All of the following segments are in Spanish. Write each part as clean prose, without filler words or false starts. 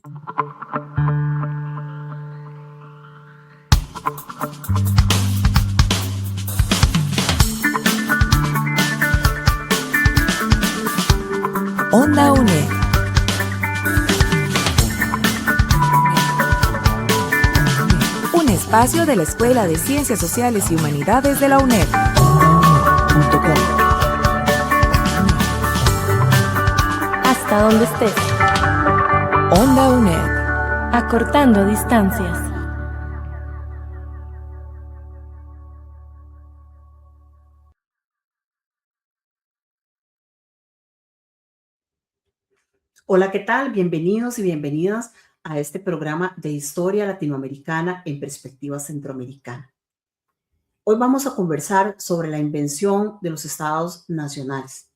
Onda UNED. Un espacio de la Escuela de Ciencias Sociales y Humanidades de la UNED. Hasta donde estés. Onda UNED. Acortando distancias. Hola, ¿qué tal? Bienvenidos y bienvenidas a este programa de Historia Latinoamericana en Perspectiva Centroamericana. Hoy vamos a conversar sobre la invención de los estados nacionales,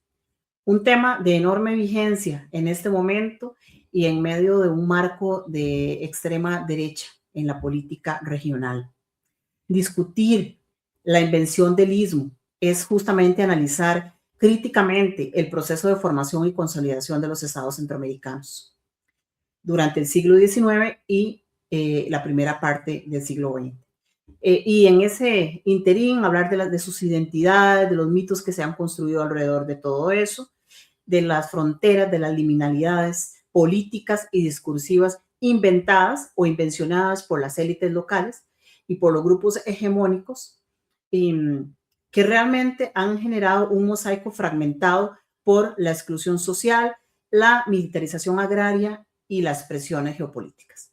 un tema de enorme vigencia en este momento y en medio de un marco de extrema derecha en la política regional. Discutir la invención del istmo es justamente analizar críticamente el proceso de formación y consolidación de los estados centroamericanos durante el siglo XIX y la primera parte del siglo XX. Y en ese interín hablar de sus identidades, de los mitos que se han construido alrededor de todo eso, de las fronteras, de las liminalidades políticas y discursivas inventadas o invencionadas por las élites locales y por los grupos hegemónicos, que realmente han generado un mosaico fragmentado por la exclusión social, la militarización agraria y las presiones geopolíticas.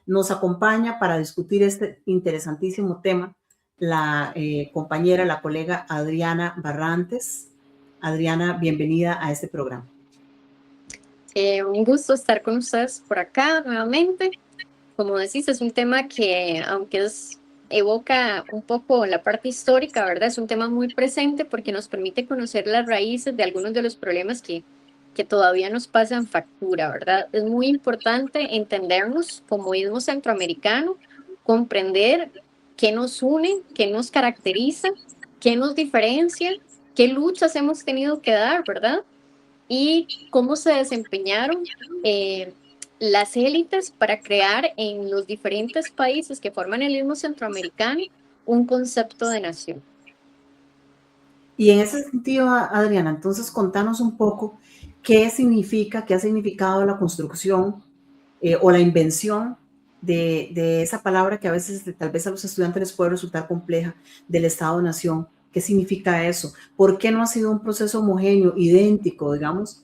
Nos acompaña para discutir este interesantísimo tema la compañera, la colega Adriana Barrantes. Adriana, bienvenida a este programa. Un gusto estar con ustedes por acá nuevamente. Como decís, es un tema que, aunque evoca un poco la parte histórica, ¿verdad? Es un tema muy presente porque nos permite conocer las raíces de algunos de los problemas que todavía nos pasan factura, ¿verdad? Es muy importante entendernos como istmo centroamericano, comprender qué nos une, qué nos caracteriza, qué nos diferencia, qué luchas hemos tenido que dar, ¿verdad? Y cómo se desempeñaron las élites para crear en los diferentes países que forman el istmo centroamericano un concepto de nación. Y en ese sentido, Adriana, entonces contanos un poco qué significa, qué ha significado la construcción o la invención de esa palabra que a veces tal vez a los estudiantes les puede resultar compleja, del Estado-Nación. ¿Qué significa eso? ¿Por qué no ha sido un proceso homogéneo, idéntico, digamos,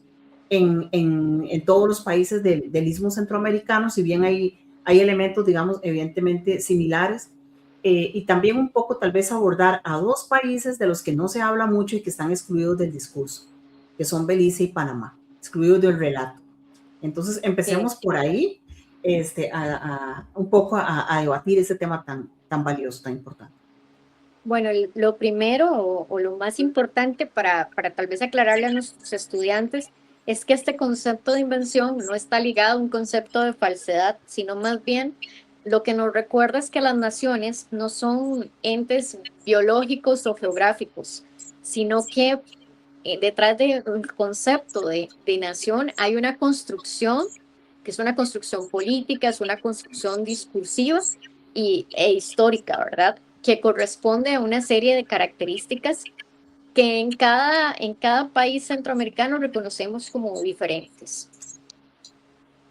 en todos los países del istmo centroamericano, si bien hay elementos, digamos, evidentemente similares? Y también un poco tal vez abordar a dos países de los que no se habla mucho y que están excluidos del discurso, que son Belice y Panamá, excluidos del relato. Entonces, empecemos por ahí, un poco a debatir ese tema tan valioso, tan importante. Bueno, lo primero o lo más importante para tal vez aclararle a nuestros estudiantes es que este concepto de invención no está ligado a un concepto de falsedad, sino más bien lo que nos recuerda es que las naciones no son entes biológicos o geográficos, sino que detrás del concepto de nación hay una construcción, que es una construcción política, es una construcción discursiva e histórica, ¿verdad? Que corresponde a una serie de características que en cada país centroamericano reconocemos como diferentes.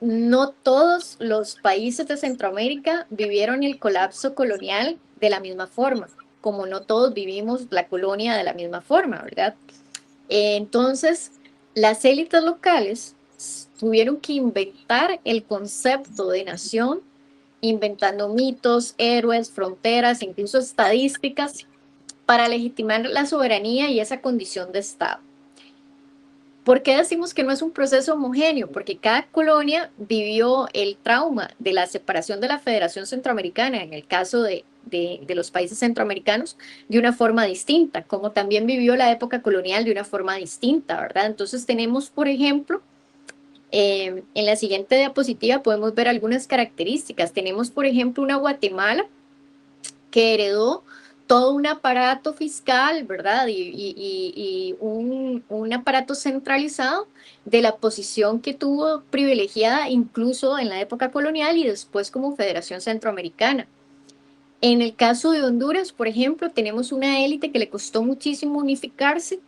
No todos los países de Centroamérica vivieron el colapso colonial de la misma forma, como no todos vivimos la colonia de la misma forma, ¿verdad? Entonces, las élites locales tuvieron que inventar el concepto de nación, inventando mitos, héroes, fronteras, incluso estadísticas, para legitimar la soberanía y esa condición de Estado. ¿Por qué decimos que no es un proceso homogéneo? Porque cada colonia vivió el trauma de la separación de la Federación Centroamericana, en el caso de los países centroamericanos, de una forma distinta, como también vivió la época colonial de una forma distinta, ¿verdad? Entonces tenemos, por ejemplo, en la siguiente diapositiva podemos ver algunas características. Tenemos, por ejemplo, una Guatemala que heredó todo un aparato fiscal, ¿verdad? Y un aparato centralizado de la posición que tuvo privilegiada incluso en la época colonial y después como Federación Centroamericana. En el caso de Honduras, por ejemplo, tenemos una élite que le costó muchísimo unificarse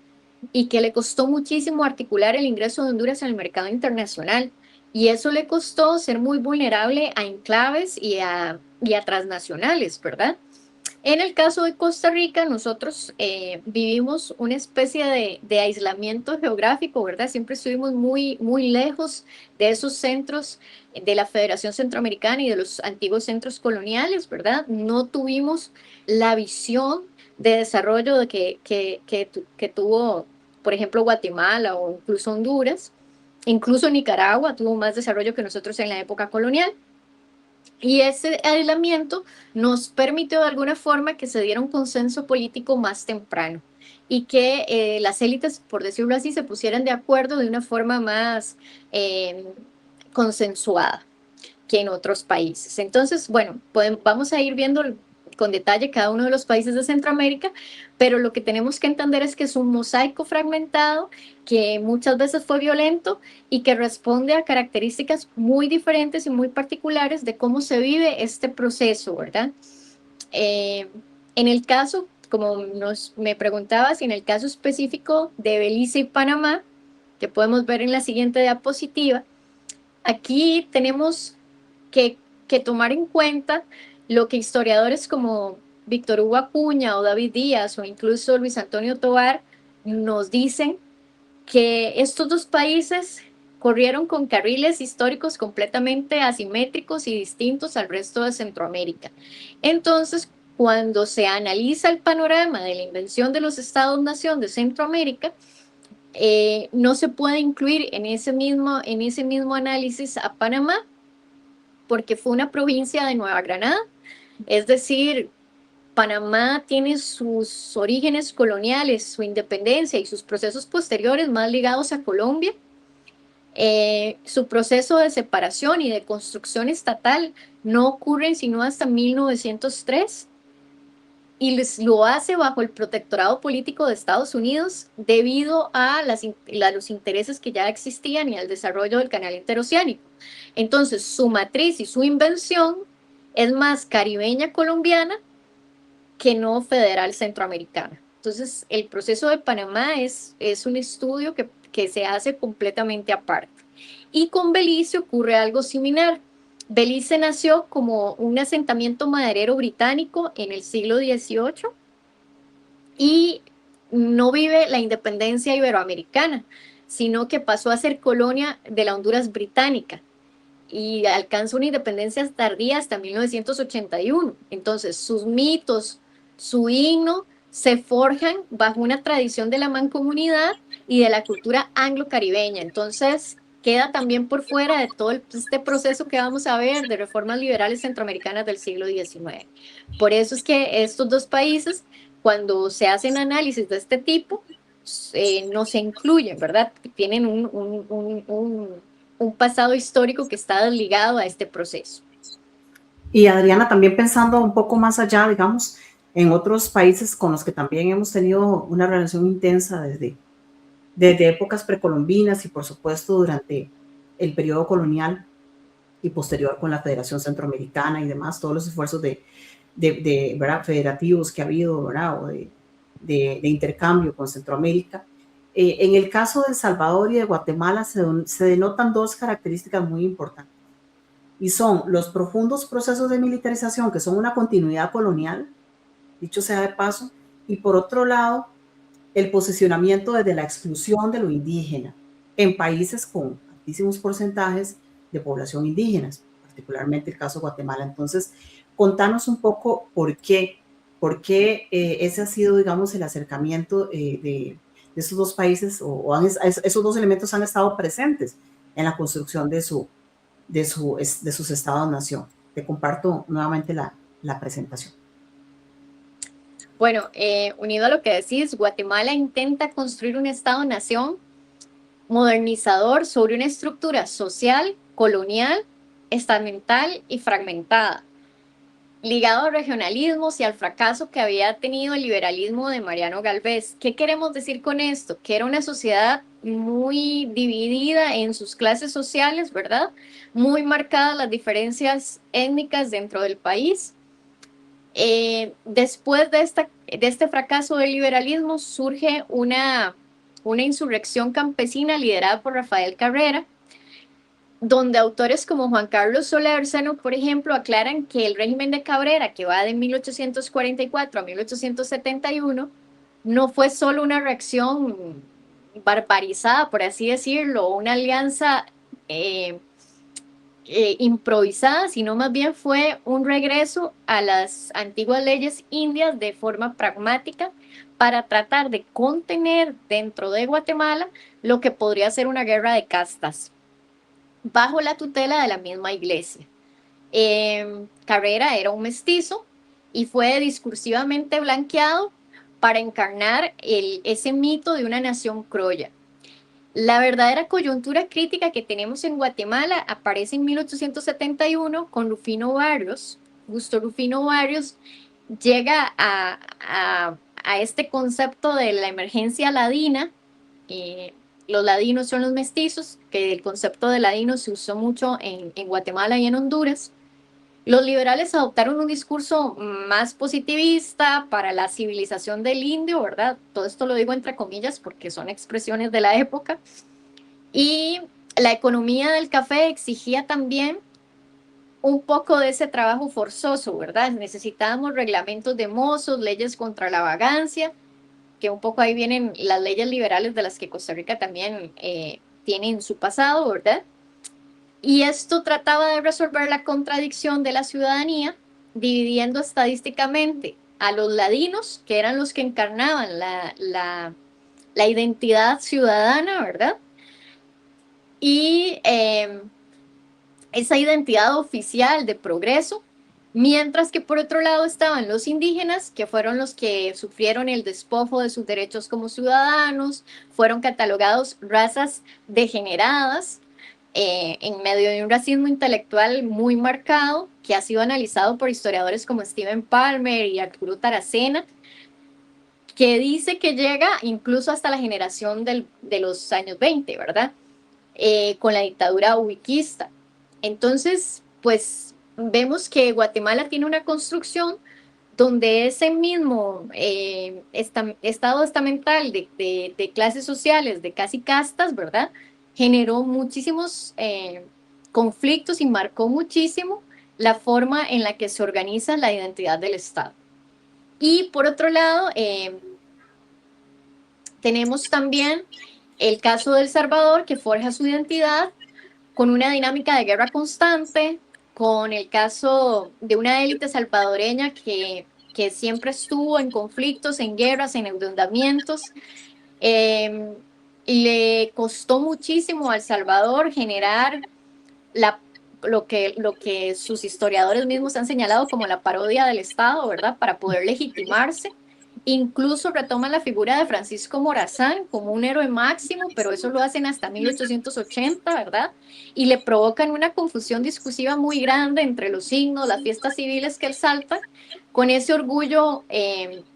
y que le costó muchísimo articular el ingreso de Honduras en el mercado internacional. Y eso le costó ser muy vulnerable a enclaves y a transnacionales, ¿verdad? En el caso de Costa Rica, nosotros vivimos una especie de aislamiento geográfico, ¿verdad? Siempre estuvimos muy, muy lejos de esos centros de la Federación Centroamericana y de los antiguos centros coloniales, ¿verdad? No tuvimos la visión de desarrollo que tuvo, por ejemplo, Guatemala o incluso Honduras. Incluso Nicaragua tuvo más desarrollo que nosotros en la época colonial. Y ese aislamiento nos permitió de alguna forma que se diera un consenso político más temprano y que las élites, por decirlo así, se pusieran de acuerdo de una forma más eh, consensuada que en otros países. Entonces, bueno, vamos a ir viendo con detalle cada uno de los países de Centroamérica, pero lo que tenemos que entender es que es un mosaico fragmentado que muchas veces fue violento y que responde a características muy diferentes y muy particulares de cómo se vive este proceso, ¿verdad? En el caso, como me preguntabas, en el caso específico de Belice y Panamá, que podemos ver en la siguiente diapositiva, aquí tenemos que tomar en cuenta lo que historiadores como Víctor Hugo Acuña o David Díaz o incluso Luis Antonio Tovar nos dicen que estos dos países corrieron con carriles históricos completamente asimétricos y distintos al resto de Centroamérica. Entonces, cuando se analiza el panorama de la invención de los Estados-nación de Centroamérica, no se puede incluir en ese mismo análisis a Panamá, porque fue una provincia de Nueva Granada, es decir, Panamá tiene sus orígenes coloniales, su independencia y sus procesos posteriores más ligados a Colombia. Su proceso de separación y de construcción estatal no ocurre sino hasta 1903 y lo hace bajo el protectorado político de Estados Unidos debido a los intereses que ya existían y al desarrollo del canal interoceánico. Entonces, su matriz y su invención es más caribeña colombiana que no federal centroamericana. Entonces, el proceso de Panamá es un estudio que se hace completamente aparte. Y con Belice ocurre algo similar. Belice nació como un asentamiento maderero británico en el siglo XVIII y no vive la independencia iberoamericana, sino que pasó a ser colonia de la Honduras británica y alcanza una independencia tardía hasta 1981. Entonces, sus mitos, su himno, se forjan bajo una tradición de la mancomunidad y de la cultura anglo-caribeña. Entonces, queda también por fuera de todo este proceso que vamos a ver de reformas liberales centroamericanas del siglo XIX. Por eso es que estos dos países, cuando se hacen análisis de este tipo, no se incluyen, ¿verdad? Tienen un pasado histórico que está desligado a este proceso. Y Adriana, también pensando un poco más allá, digamos, en otros países con los que también hemos tenido una relación intensa desde épocas precolombinas y por supuesto durante el periodo colonial y posterior con la Federación Centroamericana y demás, todos los esfuerzos ¿verdad? Federativos que ha habido, ¿verdad? O de intercambio con Centroamérica. En el caso de El Salvador y de Guatemala se denotan dos características muy importantes y son los profundos procesos de militarización que son una continuidad colonial, dicho sea de paso, y por otro lado, el posicionamiento desde la exclusión de lo indígena en países con altísimos porcentajes de población indígena, particularmente el caso de Guatemala. Entonces, contanos un poco por qué ese ha sido, digamos, el acercamiento de esos dos países esos dos elementos han estado presentes en la construcción de sus estados-nación. Te comparto nuevamente la presentación. Bueno, unido a lo que decís, Guatemala intenta construir un Estado-nación modernizador sobre una estructura social, colonial, estamental y fragmentada. ligado a regionalismos y al fracaso que había tenido el liberalismo de Mariano Galvez. ¿Qué queremos decir con esto? Que era una sociedad muy dividida en sus clases sociales, ¿verdad? Muy marcadas las diferencias étnicas dentro del país. Después de este fracaso del liberalismo surge una insurrección campesina liderada por Rafael Carrera, donde autores como Juan Carlos Solórzano, por ejemplo, aclaran que el régimen de Cabrera, que va de 1844 a 1871, no fue solo una reacción barbarizada, por así decirlo, una alianza improvisada, sino más bien fue un regreso a las antiguas leyes indias de forma pragmática para tratar de contener dentro de Guatemala lo que podría ser una guerra de castas, bajo la tutela de la misma iglesia. Carrera era un mestizo y fue discursivamente blanqueado para encarnar ese mito de una nación croya. La verdadera coyuntura crítica que tenemos en Guatemala aparece en 1871 con Rufino Barrios. Justo Rufino Barrios llega a este concepto de la emergencia ladina. Los ladinos son los mestizos, que el concepto de ladino se usó mucho en Guatemala y en Honduras. Los liberales adoptaron un discurso más positivista para la civilización del indio, ¿verdad? Todo esto lo digo entre comillas porque son expresiones de la época. Y la economía del café exigía también un poco de ese trabajo forzoso, ¿verdad? Necesitábamos reglamentos de mozos, leyes contra la vagancia, que un poco ahí vienen las leyes liberales de las que Costa Rica también tiene en su pasado, ¿verdad? Y esto trataba de resolver la contradicción de la ciudadanía, dividiendo estadísticamente a los ladinos, que eran los que encarnaban la identidad ciudadana, ¿verdad? Y esa identidad oficial de progreso, mientras que por otro lado estaban los indígenas, que fueron los que sufrieron el despojo de sus derechos como ciudadanos, fueron catalogados razas degeneradas, en medio de un racismo intelectual muy marcado, que ha sido analizado por historiadores como Steven Palmer y Arturo Taracena, que dice que llega incluso hasta la generación de los años 20, ¿verdad? Con la dictadura ubiquista. Entonces, pues vemos que Guatemala tiene una construcción donde ese mismo estado estamental de clases sociales, de casi castas, ¿verdad? Generó muchísimos conflictos y marcó muchísimo la forma en la que se organiza la identidad del Estado. Y por otro lado, tenemos también el caso de El Salvador, que forja su identidad con una dinámica de guerra constante, con el caso de una élite salvadoreña que siempre estuvo en conflictos, en guerras, en endeudamientos. Le costó muchísimo a El Salvador generar lo que sus historiadores mismos han señalado como la parodia del Estado, ¿verdad? Para poder legitimarse. Incluso retoman la figura de Francisco Morazán como un héroe máximo, pero eso lo hacen hasta 1880, ¿verdad? Y le provocan una confusión discursiva muy grande entre los signos, las fiestas civiles que exaltan, con ese orgullo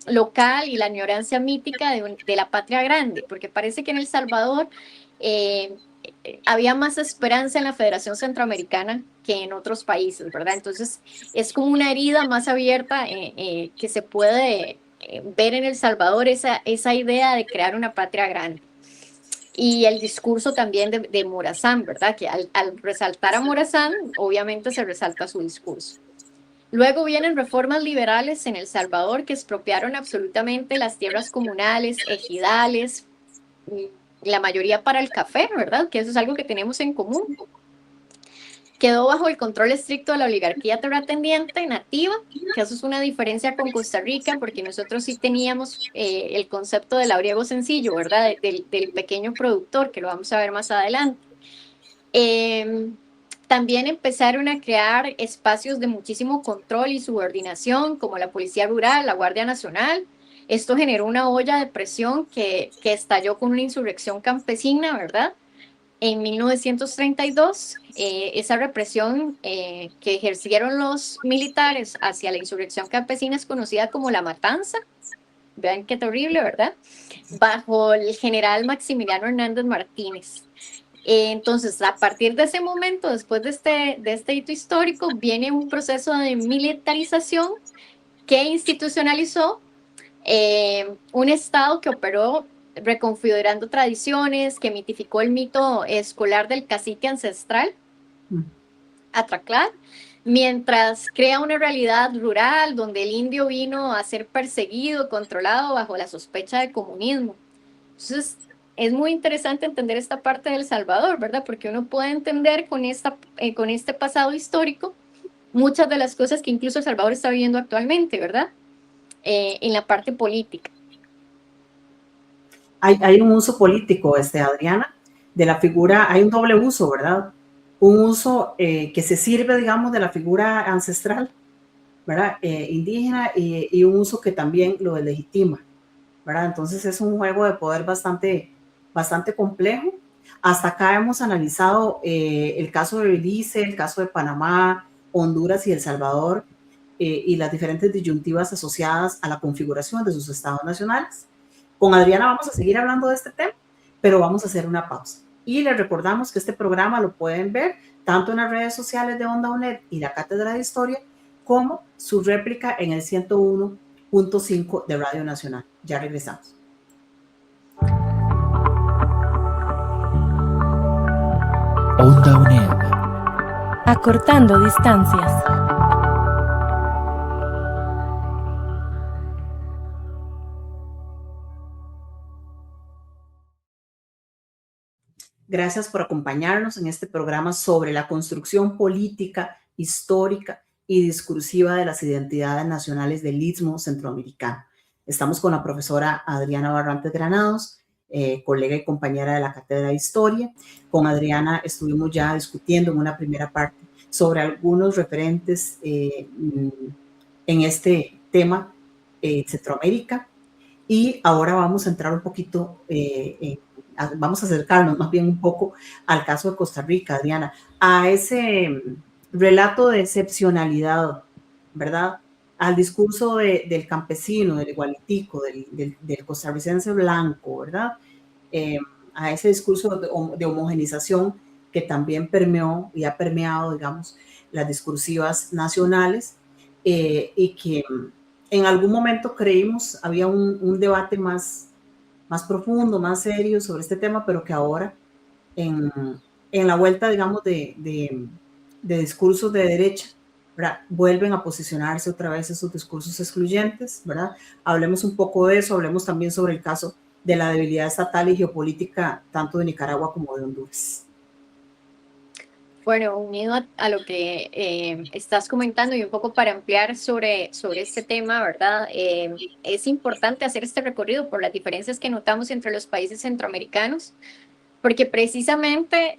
local y la añoranza mítica de la patria grande, porque parece que en El Salvador había más esperanza en la Federación Centroamericana que en otros países, ¿verdad? Entonces es como una herida más abierta que se puede ver en El Salvador, esa idea de crear una patria grande. Y el discurso también de Morazán, ¿verdad? Que al resaltar a Morazán, obviamente se resalta su discurso. Luego vienen reformas liberales en El Salvador que expropiaron absolutamente las tierras comunales, ejidales, la mayoría para el café, ¿verdad? Que eso es algo que tenemos en común. Quedó bajo el control estricto de la oligarquía terrateniente nativa, que eso es una diferencia con Costa Rica, porque nosotros sí teníamos el concepto del labriego sencillo, ¿verdad? Del pequeño productor, que lo vamos a ver más adelante. También empezaron a crear espacios de muchísimo control y subordinación, como la Policía Rural, la Guardia Nacional. Esto generó una olla de presión que estalló con una insurrección campesina, ¿verdad? en 1932, esa represión que ejercieron los militares hacia la insurrección campesina es conocida como la Matanza. Vean qué terrible, ¿verdad? Bajo el general Maximiliano Hernández Martínez. Entonces, a partir de ese momento, después de este hito histórico, viene un proceso de militarización que institucionalizó un Estado que operó reconfigurando tradiciones, que mitificó el mito escolar del cacique ancestral, Atraclad, mientras crea una realidad rural donde el indio vino a ser perseguido, controlado bajo la sospecha de comunismo. Entonces, es muy interesante entender esta parte de El Salvador, ¿verdad? Porque uno puede entender con este pasado histórico muchas de las cosas que incluso El Salvador está viviendo actualmente, ¿verdad? En la parte política. Hay un uso político, Adriana, de la figura, hay un doble uso, ¿verdad? Un uso que se sirve, digamos, de la figura ancestral, ¿verdad? Indígena, y un uso que también lo legitima, ¿verdad? Entonces es un juego de poder bastante complejo. Hasta acá hemos analizado el caso de Belice, el caso de Panamá, Honduras y El Salvador, y las diferentes disyuntivas asociadas a la configuración de sus estados nacionales. Con Adriana vamos a seguir hablando de este tema, pero vamos a hacer una pausa. Y les recordamos que este programa lo pueden ver tanto en las redes sociales de Onda UNED y la Cátedra de Historia, como su réplica en el 101.5 de Radio Nacional. Ya regresamos. Onda UNED. Acortando distancias. Gracias por acompañarnos en este programa sobre la construcción política, histórica y discursiva de las identidades nacionales del Istmo Centroamericano. Estamos con la profesora Adriana Barrantes Granados, colega y compañera de la Cátedra de Historia. Con Adriana estuvimos ya discutiendo en una primera parte sobre algunos referentes en este tema, Centroamérica, y ahora vamos a entrar un poquito vamos a acercarnos más bien un poco al caso de Costa Rica, Adriana, a ese relato de excepcionalidad, ¿verdad? Al discurso del campesino, del igualitico, del costarricense blanco, ¿verdad? A ese discurso de homogenización que también permeó y ha permeado, digamos, las discursivas nacionales, y que en algún momento creímos había un debate más profundo, más serio sobre este tema, pero que ahora en la vuelta, digamos, de discursos de derecha, ¿verdad? Vuelven a posicionarse otra vez esos discursos excluyentes, ¿verdad? Hablemos un poco de eso, hablemos también sobre el caso de la debilidad estatal y geopolítica tanto de Nicaragua como de Honduras. Bueno, unido a lo que estás comentando y un poco para ampliar sobre este tema, ¿verdad? Es importante hacer este recorrido por las diferencias que notamos entre los países centroamericanos, porque precisamente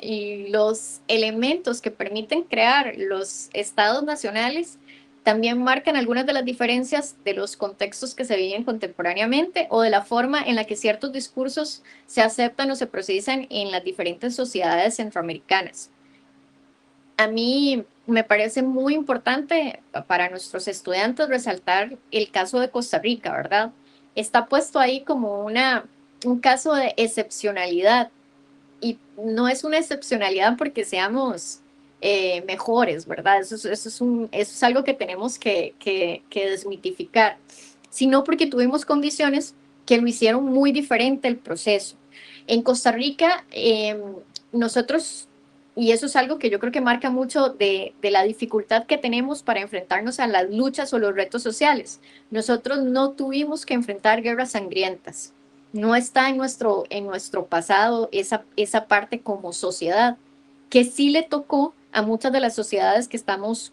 los elementos que permiten crear los estados nacionales también marcan algunas de las diferencias de los contextos que se viven contemporáneamente o de la forma en la que ciertos discursos se aceptan o se procesan en las diferentes sociedades centroamericanas. A mí me parece muy importante para nuestros estudiantes resaltar el caso de Costa Rica, ¿verdad? Está puesto ahí como un caso de excepcionalidad, y no es una excepcionalidad porque seamos mejores, ¿verdad? Eso es algo que tenemos que desmitificar, sino porque tuvimos condiciones que lo hicieron muy diferente el proceso. En Costa Rica, nosotros, y eso es algo que yo creo que marca mucho de la dificultad que tenemos para enfrentarnos a las luchas o los retos sociales. Nosotros no tuvimos que enfrentar guerras sangrientas. No está en nuestro pasado esa parte como sociedad, que sí le tocó a muchas de las sociedades que estamos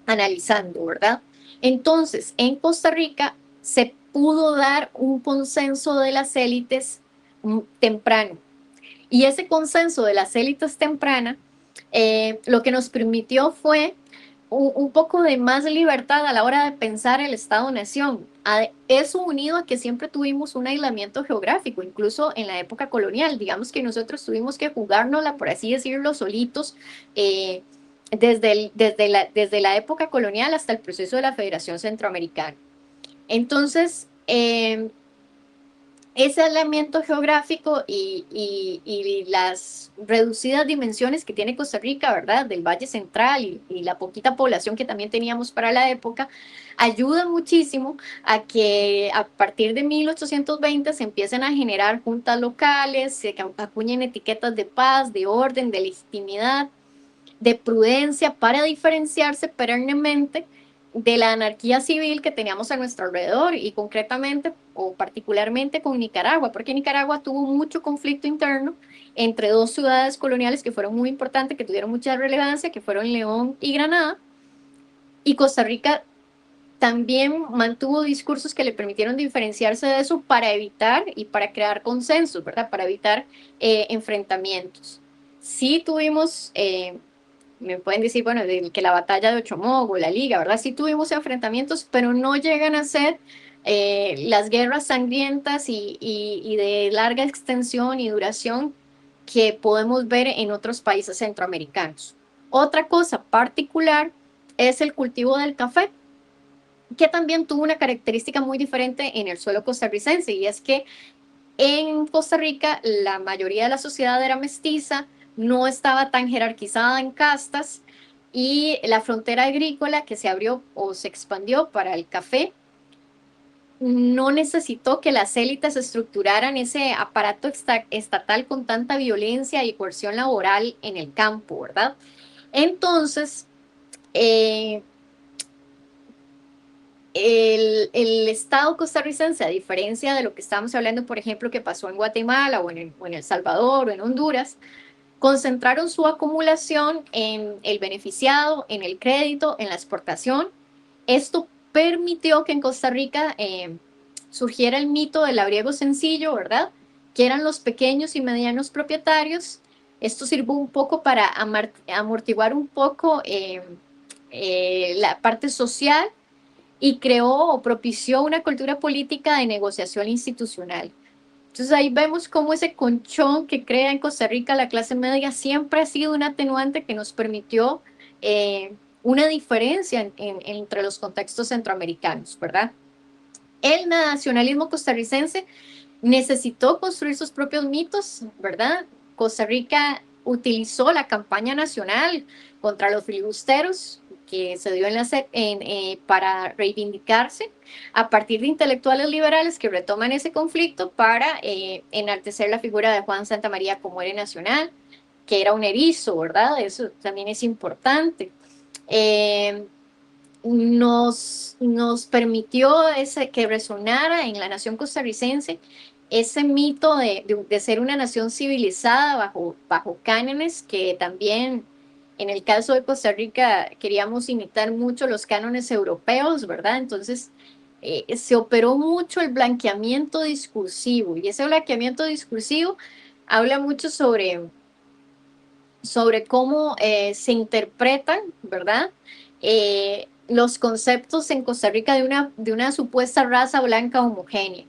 analizando, ¿verdad? Entonces, en Costa Rica se pudo dar un consenso de las élites temprano. Y ese consenso de las élites tempranas lo que nos permitió fue un poco de más libertad a la hora de pensar el Estado-Nación. Eso unido a que siempre tuvimos un aislamiento geográfico, incluso en la época colonial. Digamos que nosotros tuvimos que jugárnosla, por así decirlo, solitos, eh, desde la época colonial hasta el proceso de la Federación Centroamericana. Entonces, ese aislamiento geográfico y las reducidas dimensiones que tiene Costa Rica, ¿verdad? Del Valle Central y la poquita población que también teníamos para la época, ayudan muchísimo a que a partir de 1820 se empiecen a generar juntas locales, se acuñen etiquetas de paz, de orden, de legitimidad, de prudencia para diferenciarse perennemente de la anarquía civil que teníamos a nuestro alrededor y concretamente o particularmente con Nicaragua, porque Nicaragua tuvo mucho conflicto interno entre dos ciudades coloniales que fueron muy importantes, que tuvieron mucha relevancia, que fueron León y Granada, y Costa Rica también mantuvo discursos que le permitieron diferenciarse de eso para evitar y para crear consensos, ¿verdad? Para evitar enfrentamientos. Sí tuvimos me pueden decir, bueno, que la batalla de Ochomogo, la Liga, ¿verdad? Sí tuvimos enfrentamientos, pero no llegan a ser las guerras sangrientas y de larga extensión y duración que podemos ver en otros países centroamericanos. Otra cosa particular es el cultivo del café, que también tuvo una característica muy diferente en el suelo costarricense, y es que en Costa Rica la mayoría de la sociedad era mestiza, no estaba tan jerarquizada en castas y la frontera agrícola que se abrió o se expandió para el café no necesitó que las élites estructuraran ese aparato estatal con tanta violencia y coerción laboral en el campo, ¿verdad? Entonces, el Estado costarricense, a diferencia de lo que estamos hablando, por ejemplo, que pasó en Guatemala o en El Salvador o en Honduras, concentraron su acumulación en el beneficiado, en el crédito, en la exportación. Esto permitió que en Costa Rica surgiera el mito del labriego sencillo, ¿verdad? Que eran los pequeños y medianos propietarios. Esto sirvió un poco para amortiguar un poco la parte social y creó o propició una cultura política de negociación institucional. Entonces ahí vemos cómo ese colchón que crea en Costa Rica la clase media siempre ha sido un atenuante que nos permitió una diferencia entre los contextos centroamericanos, ¿verdad? El nacionalismo costarricense necesitó construir sus propios mitos, ¿verdad? Costa Rica utilizó la campaña nacional contra los filibusteros que se dio para reivindicarse a partir de intelectuales liberales que retoman ese conflicto para enaltecer la figura de Juan Santamaría como héroe nacional, que era un erizo, ¿verdad? Eso también es importante. Nos permitió que resonara en la nación costarricense ese mito de ser una nación civilizada bajo cánones que también en el caso de Costa Rica queríamos imitar mucho los cánones europeos, ¿verdad? Entonces se operó mucho el blanqueamiento discursivo y ese blanqueamiento discursivo habla mucho sobre cómo se interpretan, ¿verdad? Los conceptos en Costa Rica de una supuesta raza blanca homogénea,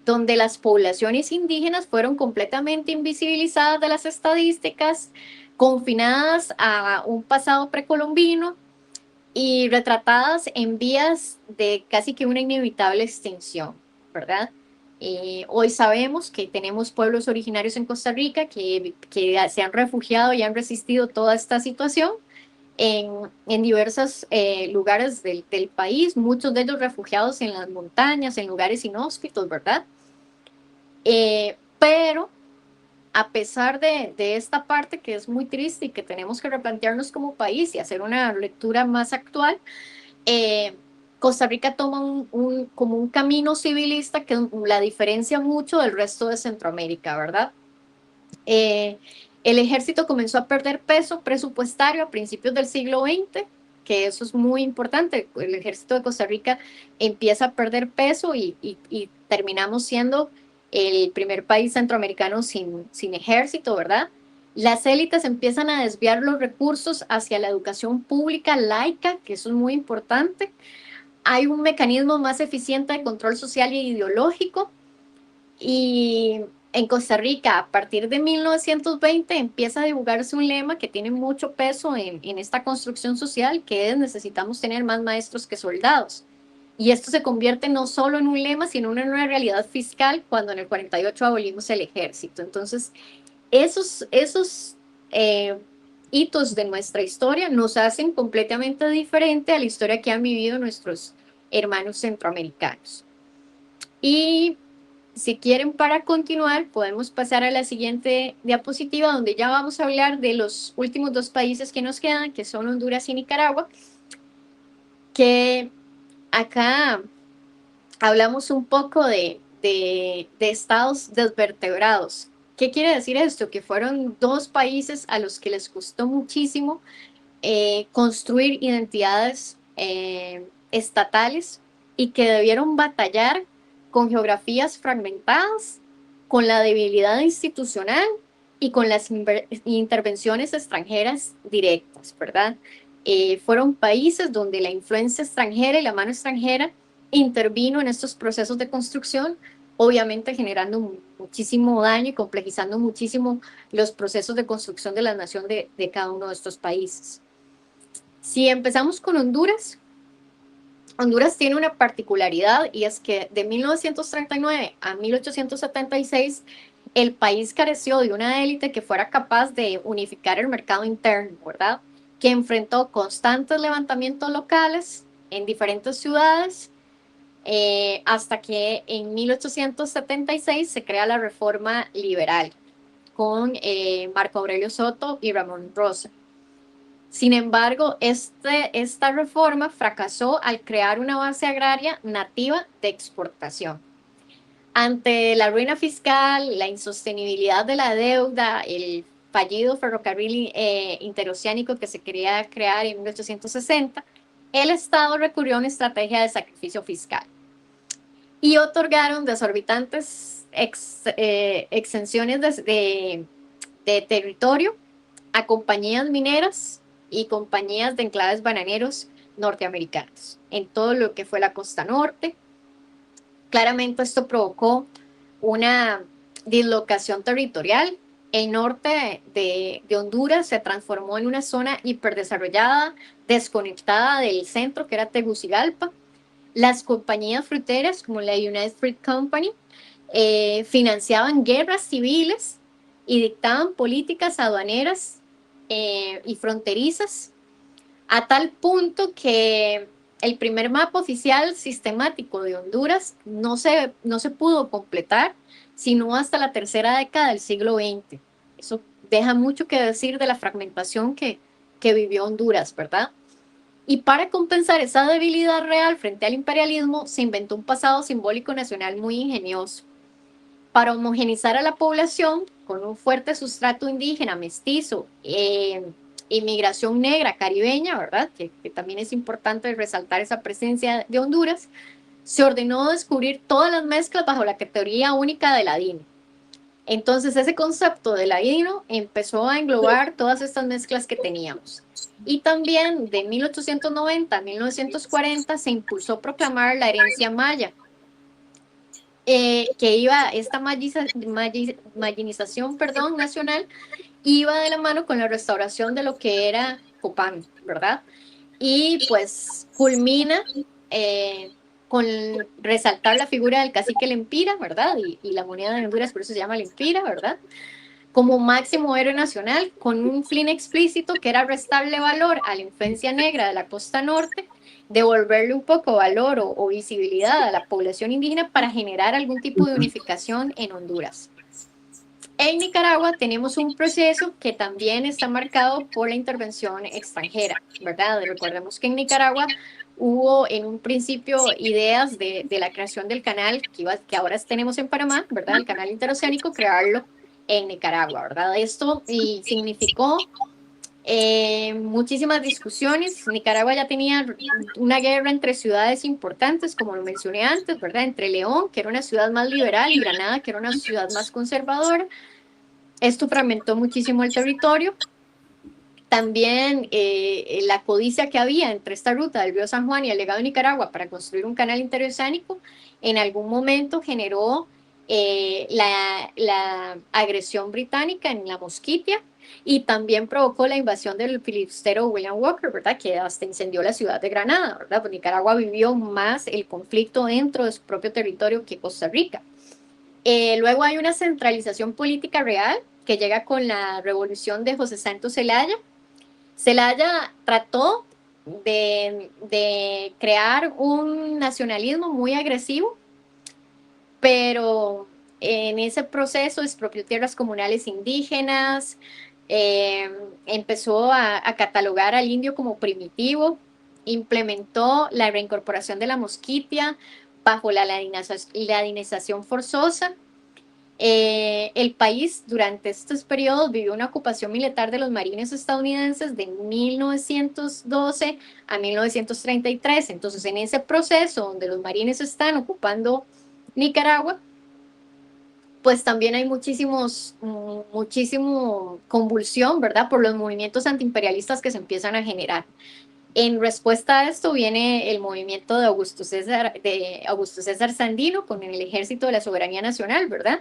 donde las poblaciones indígenas fueron completamente invisibilizadas de las estadísticas, confinadas a un pasado precolombino y retratadas en vías de casi que una inevitable extinción, ¿verdad? Hoy sabemos que tenemos pueblos originarios en Costa Rica que se han refugiado y han resistido toda esta situación en diversos lugares del país, muchos de ellos refugiados en las montañas, en lugares inhóspitos, ¿verdad? Pero a pesar de esta parte que es muy triste y que tenemos que replantearnos como país y hacer una lectura más actual, Costa Rica toma como un camino civilista que la diferencia mucho del resto de Centroamérica, ¿verdad? El ejército comenzó a perder peso presupuestario a principios del siglo XX, que eso es muy importante. El ejército de Costa Rica empieza a perder peso y terminamos siendo el primer país centroamericano sin ejército, ¿verdad? Las élites empiezan a desviar los recursos hacia la educación pública laica, que eso es muy importante. Hay un mecanismo más eficiente de control social e ideológico. Y en Costa Rica, a partir de 1920, empieza a divulgarse un lema que tiene mucho peso en esta construcción social, que es: necesitamos tener más maestros que soldados. Y esto se convierte no solo en un lema, sino en una realidad fiscal cuando en el 48 abolimos el ejército. Entonces, esos hitos de nuestra historia nos hacen completamente diferente a la historia que han vivido nuestros hermanos centroamericanos. Y si quieren, para continuar, podemos pasar a la siguiente diapositiva, donde ya vamos a hablar de los últimos dos países que nos quedan, que son Honduras y Nicaragua, que acá hablamos un poco de estados desvertebrados. ¿Qué quiere decir esto? Que fueron dos países a los que les costó muchísimo construir identidades estatales y que debieron batallar con geografías fragmentadas, con la debilidad institucional y con las intervenciones extranjeras directas, ¿verdad? Fueron países donde la influencia extranjera y la mano extranjera intervino en estos procesos de construcción, obviamente generando muchísimo daño y complejizando muchísimo los procesos de construcción de la nación de cada uno de estos países. Si empezamos con Honduras, Honduras tiene una particularidad, y es que de 1939 a 1876 el país careció de una élite que fuera capaz de unificar el mercado interno, ¿verdad? Que enfrentó constantes levantamientos locales en diferentes ciudades, hasta que en 1876 se crea la Reforma Liberal con Marco Aurelio Soto y Ramón Rosa. Sin embargo, esta reforma fracasó al crear una base agraria nativa de exportación. Ante la ruina fiscal, la insostenibilidad de la deuda, el fallido ferrocarril interoceánico que se quería crear en 1860, el Estado recurrió a una estrategia de sacrificio fiscal y otorgaron desorbitantes exenciones de territorio a compañías mineras y compañías de enclaves bananeros norteamericanos en todo lo que fue la costa norte. Claramente esto provocó una dislocación territorial. El norte de Honduras se transformó en una zona hiperdesarrollada, desconectada del centro, que era Tegucigalpa. Las compañías fruteras, como la United Fruit Company, financiaban guerras civiles y dictaban políticas aduaneras y fronterizas, a tal punto que el primer mapa oficial sistemático de Honduras no se pudo completar sino hasta la tercera década del siglo XX. Eso deja mucho que decir de la fragmentación que vivió Honduras, ¿verdad? Y para compensar esa debilidad real frente al imperialismo, se inventó un pasado simbólico nacional muy ingenioso. Para homogenizar a la población, con un fuerte sustrato indígena, mestizo, inmigración negra, caribeña, ¿verdad? Que también es importante resaltar esa presencia de Honduras, se ordenó descubrir todas las mezclas bajo la categoría única de ladino. Entonces, ese concepto de ladino empezó a englobar todas estas mezclas que teníamos. Y también de 1890 a 1940 se impulsó proclamar la herencia maya, esta mayinización nacional iba de la mano con la restauración de lo que era Copán, ¿verdad? Y pues culmina con resaltar la figura del cacique Lempira, ¿verdad? Y la moneda de Honduras por eso se llama Lempira, ¿verdad? Como máximo héroe nacional, con un fin explícito que era restarle valor a la influencia negra de la costa norte, devolverle un poco valor o visibilidad a la población indígena para generar algún tipo de unificación en Honduras. En Nicaragua tenemos un proceso que también está marcado por la intervención extranjera, ¿verdad? Recordemos que en Nicaragua hubo en un principio ideas de la creación del canal que ahora tenemos en Panamá, ¿verdad? El canal interoceánico, crearlo en Nicaragua, ¿verdad? Esto significó muchísimas discusiones. Nicaragua ya tenía una guerra entre ciudades importantes, como lo mencioné antes, ¿verdad? Entre León, que era una ciudad más liberal, y Granada, que era una ciudad más conservadora. Esto fragmentó muchísimo el territorio. También la codicia que había entre esta ruta del río San Juan y el legado de Nicaragua para construir un canal interoceánico, en algún momento generó la agresión británica en la Mosquitia, y también provocó la invasión del filibustero William Walker, ¿verdad? Que hasta incendió la ciudad de Granada, ¿verdad? Pues Nicaragua vivió más el conflicto dentro de su propio territorio que Costa Rica. Luego hay una centralización política real que llega con la revolución de José Santos Zelaya. Zelaya trató de crear un nacionalismo muy agresivo, pero en ese proceso expropió tierras comunales indígenas, empezó a catalogar al indio como primitivo, implementó la reincorporación de la Mosquitia bajo la ladinización forzosa. El país durante estos periodos vivió una ocupación militar de los marines estadounidenses de 1912 a 1933. Entonces, en ese proceso donde los marines están ocupando Nicaragua, pues también hay muchísimo convulsión, ¿verdad? Por los movimientos antiimperialistas que se empiezan a generar. En respuesta a esto viene el movimiento de Augusto César Sandino con el Ejército de la Soberanía Nacional, ¿verdad?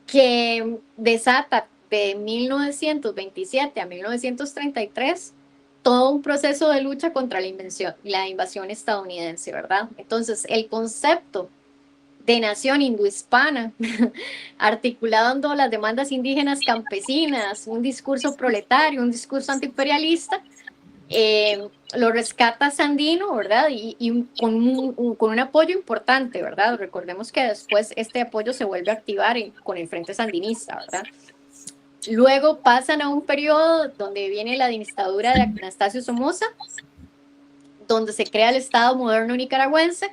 Que desata de 1927 a 1933 todo un proceso de lucha contra la invasión estadounidense, ¿verdad? Entonces, el concepto de nación indohispana, articulando las demandas indígenas campesinas, un discurso proletario, un discurso antiimperialista, lo rescata Sandino, ¿verdad? Y con un apoyo importante, ¿verdad? Recordemos que después este apoyo se vuelve a activar con el Frente Sandinista, ¿verdad? Luego pasan a un periodo donde viene la dictadura de Anastasio Somoza, donde se crea el Estado moderno nicaragüense,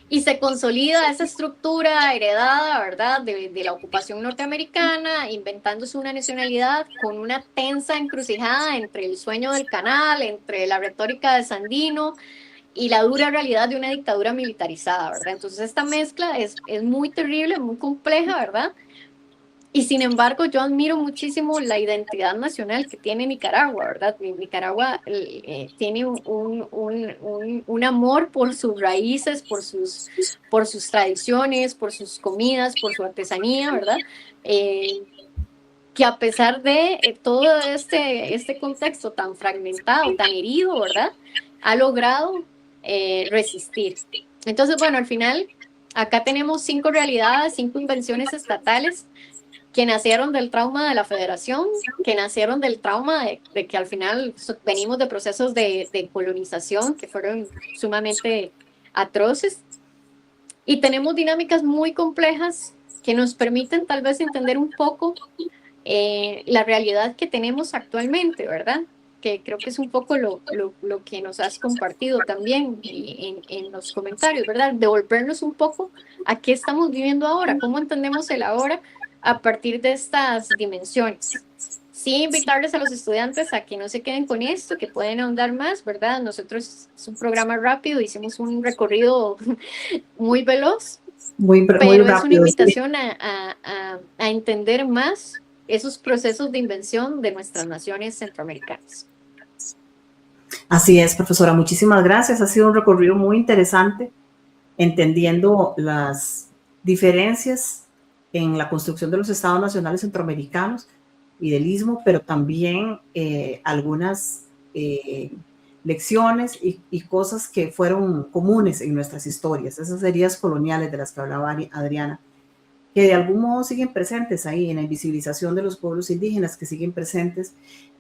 y se consolida esa estructura heredada, ¿verdad?, de la ocupación norteamericana, inventándose una nacionalidad con una tensa encrucijada entre el sueño del canal, entre la retórica de Sandino y la dura realidad de una dictadura militarizada, ¿verdad? Entonces esta mezcla es muy terrible, muy compleja, ¿verdad? Y sin embargo, yo admiro muchísimo la identidad nacional que tiene Nicaragua, ¿verdad? Nicaragua tiene un amor por sus raíces, por sus tradiciones, por sus comidas, por su artesanía, ¿verdad? Que a pesar de todo este contexto tan fragmentado, tan herido, ¿verdad?, ha logrado resistir. Entonces, bueno, al final, acá tenemos 5 realidades, 5 invenciones estatales que nacieron del trauma de la federación, que nacieron del trauma de que al final venimos de procesos de colonización que fueron sumamente atroces, y tenemos dinámicas muy complejas que nos permiten tal vez entender un poco la realidad que tenemos actualmente, ¿verdad? Que creo que es un poco lo que nos has compartido también en los comentarios, ¿verdad? Devolvernos un poco a qué estamos viviendo ahora, cómo entendemos el ahora a partir de estas dimensiones. Sí, invitarles a los estudiantes a que no se queden con esto, que pueden ahondar más, ¿verdad? Nosotros es un programa rápido, hicimos un recorrido muy veloz, pero rápido, es una invitación sí, a entender más esos procesos de invención de nuestras naciones centroamericanas. Así es, profesora, muchísimas gracias. Ha sido un recorrido muy interesante, entendiendo las diferencias en la construcción de los estados nacionales centroamericanos y del Istmo, pero también algunas lecciones y cosas que fueron comunes en nuestras historias, esas heridas coloniales de las que hablaba Adriana, que de algún modo siguen presentes ahí en la invisibilización de los pueblos indígenas, que siguen presentes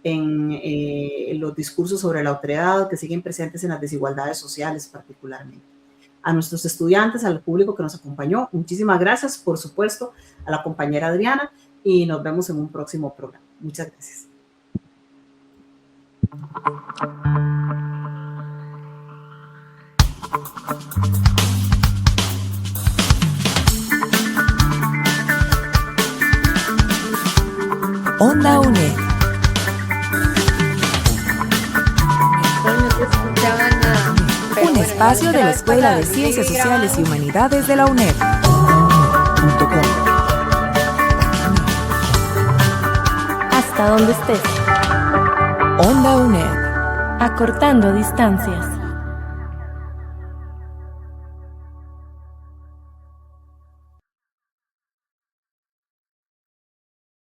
en los discursos sobre la otredad, que siguen presentes en las desigualdades sociales particularmente. A nuestros estudiantes, al público que nos acompañó, muchísimas gracias, por supuesto, a la compañera Adriana, y nos vemos en un próximo programa. Muchas gracias. Onda UNED. Un espacio de la Escuela de Ciencias Sociales y Humanidades de la UNED. hasta donde estés. Onda UNED. Acortando distancias.